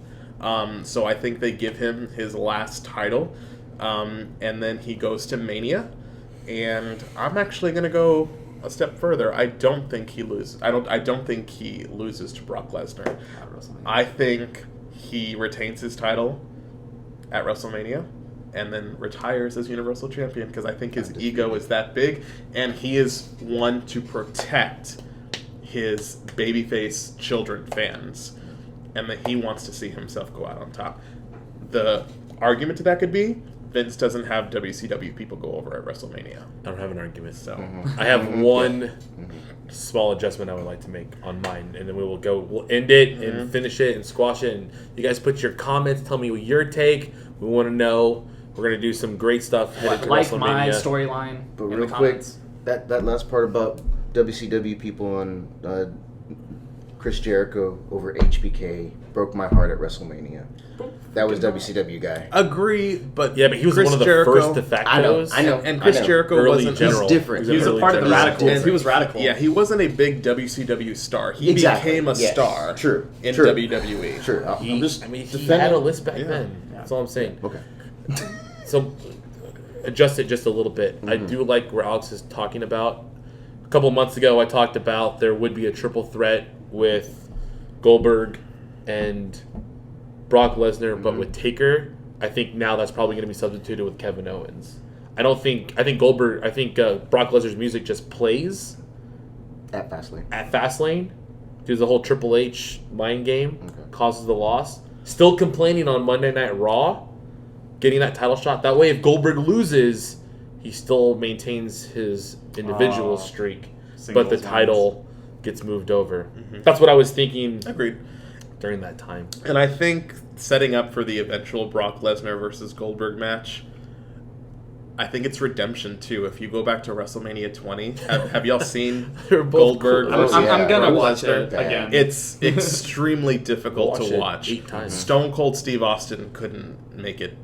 S3: So I think they give him his last title, and then he goes to Mania. And I'm actually going to go a step further. I don't think he loses. I don't think he loses to Brock Lesnar. I think he retains his title at WrestleMania and then retires as Universal Champion, because I think his ego is that big, and he is one to protect his babyface children fans, and that he wants to see himself go out on top. The argument to that could be Vince doesn't have WCW people go over at WrestleMania.
S1: I don't have an argument.
S3: So
S1: I have one small adjustment I would like to make on mine, and then we'll end it and finish it and squash it. And you guys put your comments, tell me your take. We want to know. We're gonna do some great stuff headed to
S4: Like
S1: WrestleMania.
S4: my storyline.
S2: But
S4: in
S2: real
S4: the
S2: quick,
S4: comments.
S2: that last part about WCW people on Chris Jericho over HBK broke my heart at WrestleMania. That was WCW guy.
S3: Agree, but
S1: Yeah, but he was
S3: Chris
S1: one of the
S3: Jericho,
S1: first de factos.
S2: I know.
S3: and Chris Jericho
S1: Early
S3: wasn't
S1: general.
S2: He's different.
S4: He was a
S1: early
S4: part of the
S1: general.
S4: Radicals.
S2: different.
S4: He was radical.
S3: Yeah, he wasn't a big WCW star. He
S2: Exactly.
S3: became a
S2: Yes.
S3: star.
S2: True.
S3: In
S2: True.
S3: WWE.
S2: Sure. I'm
S1: He
S2: just
S1: had a
S2: defending.
S1: list back
S3: Yeah.
S1: then. That's all I'm saying.
S2: Okay.
S1: So adjust it just a little bit. I do like where Alex is talking about. A couple months ago, I talked about there would be a triple threat with Goldberg and Brock Lesnar, but with Taker, I think now that's probably going to be substituted with Kevin Owens. I think Brock Lesnar's music just plays
S2: At Fastlane.
S1: at Fastlane. Because the whole Triple H mind game
S2: Okay.
S1: causes the loss. Still complaining on Monday Night Raw, getting that title shot. That way, if Goldberg loses, he still maintains his individual streak, but the
S4: Singles
S1: title gets moved over. That's what I was thinking
S3: Agreed.
S1: during that time.
S3: And I think setting up for the eventual Brock Lesnar versus Goldberg match, I think it's redemption too. If you go back to WrestleMania 20, have y'all seen
S1: They're both
S3: Goldberg
S1: cool.
S3: versus
S4: I'm gonna
S3: Brock
S4: watch
S3: Lesnar?
S4: it again.
S3: It's extremely difficult
S1: Watch
S3: to
S1: it
S3: watch.
S1: 8 times.
S3: Stone Cold Steve Austin couldn't make it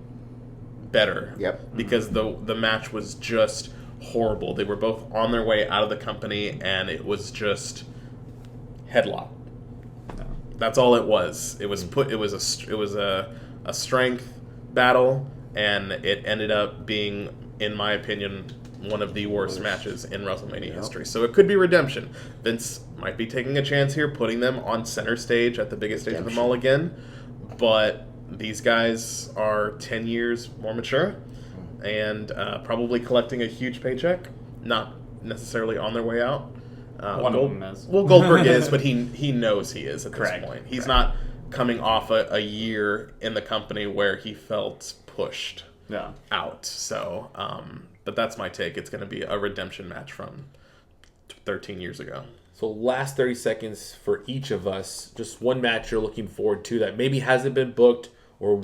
S3: better.
S2: Yep.
S3: Because the match was just horrible. They were both on their way out of the company, and it was just headlock. That's all it was. It was a strength battle, and it ended up being, in my opinion, one of the worst matches in WrestleMania history. So it could be redemption. Vince might be taking a chance here, putting them on center stage at the biggest stage of them all again. But these guys are 10 years more mature and probably collecting a huge paycheck. Not necessarily on their way out.
S4: One of them is.
S3: Well, Goldberg is, but he knows he is at
S4: Correct.
S3: this point. He's not coming off a year in the company where he felt pushed
S4: Yeah.
S3: out. So, but that's my take. It's going to be a redemption match from 13 years ago.
S1: So last 30 seconds for each of us. Just one match you're looking forward to that maybe hasn't been booked or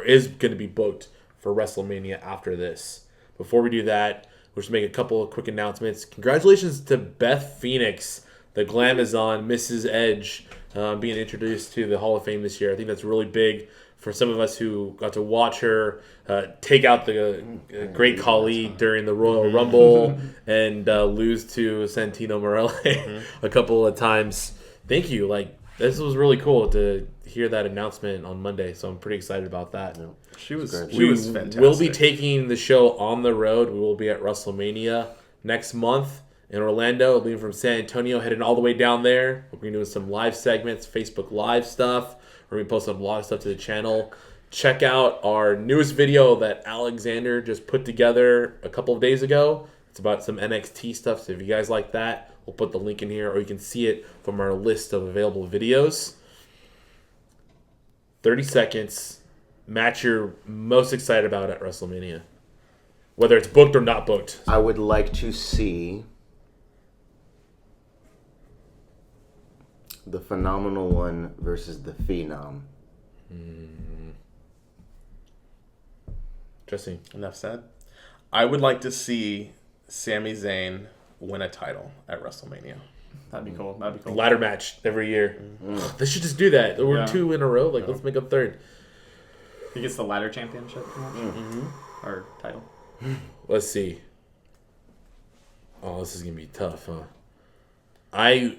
S1: is going to be booked for WrestleMania after this. Before we do that, we'll just make a couple of quick announcements. Congratulations to Beth Phoenix, the Glamazon, Mrs. Edge, being introduced to the Hall of Fame this year. I think that's really big for some of us who got to watch her take out the Great Khali during the Royal Rumble and lose to Santino Morelli a couple of times. Thank you. This was really cool to hear that announcement on Monday, so I'm pretty excited about that.
S3: She was
S1: We
S3: fantastic.
S1: will be taking the show on the road. We will be at WrestleMania next month in Orlando, leaving from San Antonio, heading all the way down there. We're going to do some live segments, Facebook Live stuff. We're going to be posting a lot of stuff to the channel. Check out our newest video that Alexander just put together a couple of days ago. It's about some NXT stuff, so if you guys like that, we'll put the link in here, or you can see it from our list of available videos. 30 seconds. Match you're most excited about at WrestleMania. Whether it's booked or not booked.
S2: I would like to see the Phenomenal One versus the Phenom.
S1: Jesse.
S3: Enough said. I would like to see Sami Zayn win a title at WrestleMania.
S4: That'd be cool. That'd be cool.
S1: Ladder match every year. They should just do that. We're
S4: Yeah.
S1: 2 in a row. Let's make a third.
S4: He gets the ladder championship match? Or title.
S1: Let's see. Oh, this is gonna be tough, huh? I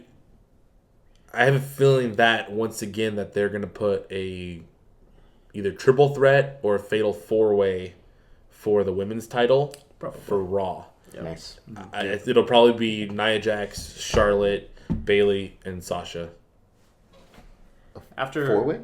S1: have a feeling that once again that they're gonna put a either triple threat or a fatal 4-way for the women's title for Raw.
S2: Nice.
S1: It'll probably be Nia Jax, Charlotte, Bayley, and Sasha.
S4: After
S2: 4-way?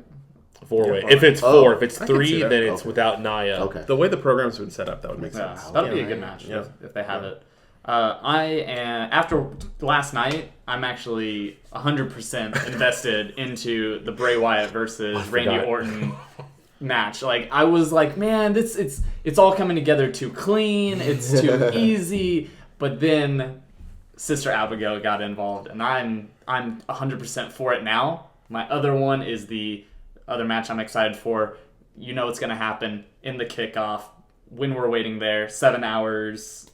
S1: 4-way.
S4: Yeah,
S1: If it's 4,
S2: Oh,
S1: if it's
S3: I can
S1: 3,
S3: see that.
S1: then it's
S2: Okay.
S1: without Nia.
S2: Okay.
S3: The way the program's been set up, that would make
S4: Yeah,
S3: sense.
S4: that'd be a
S2: Yeah.
S4: good match
S3: Yeah.
S4: if they have it. I am, after last night, I'm actually 100% invested into the Bray Wyatt versus Randy
S1: forgot.
S4: Orton match. I was like, man, it's all coming together too clean. It's too easy. But then Sister Abigail got involved, and I'm 100% for it now. My other one is the other match I'm excited for. You know it's going to happen in the kickoff when we're waiting there, 7 hours,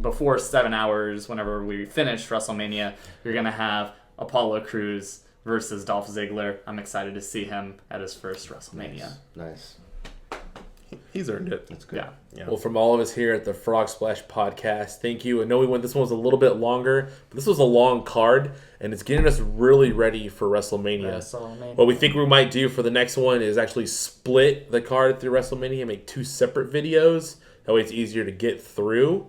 S4: before 7 hours, whenever we finish WrestleMania, you're going to have Apollo Crews versus Dolph Ziggler. I'm excited to see him at his first WrestleMania.
S2: Nice.
S3: He's earned it.
S2: That's good.
S3: Yeah.
S1: Well, from all of us here at the Frog Splash Podcast, thank you. I know this one was a little bit longer, but this was a long card, and it's getting us really ready for WrestleMania. What we think we might do for the next one is actually split the card through WrestleMania and make 2 separate videos. That way it's easier to get through.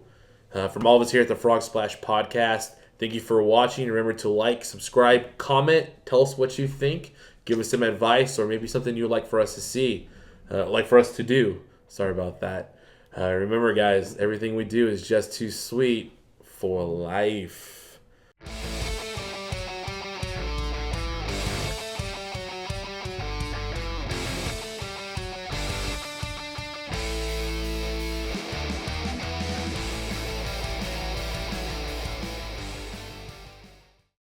S1: From all of us here at the Frog Splash Podcast, thank you for watching. Remember to like, subscribe, comment, tell us what you think, give us some advice, or maybe something you'd like for us to see, like for us to do. Sorry about that. Remember, guys, everything we do is just too sweet for life.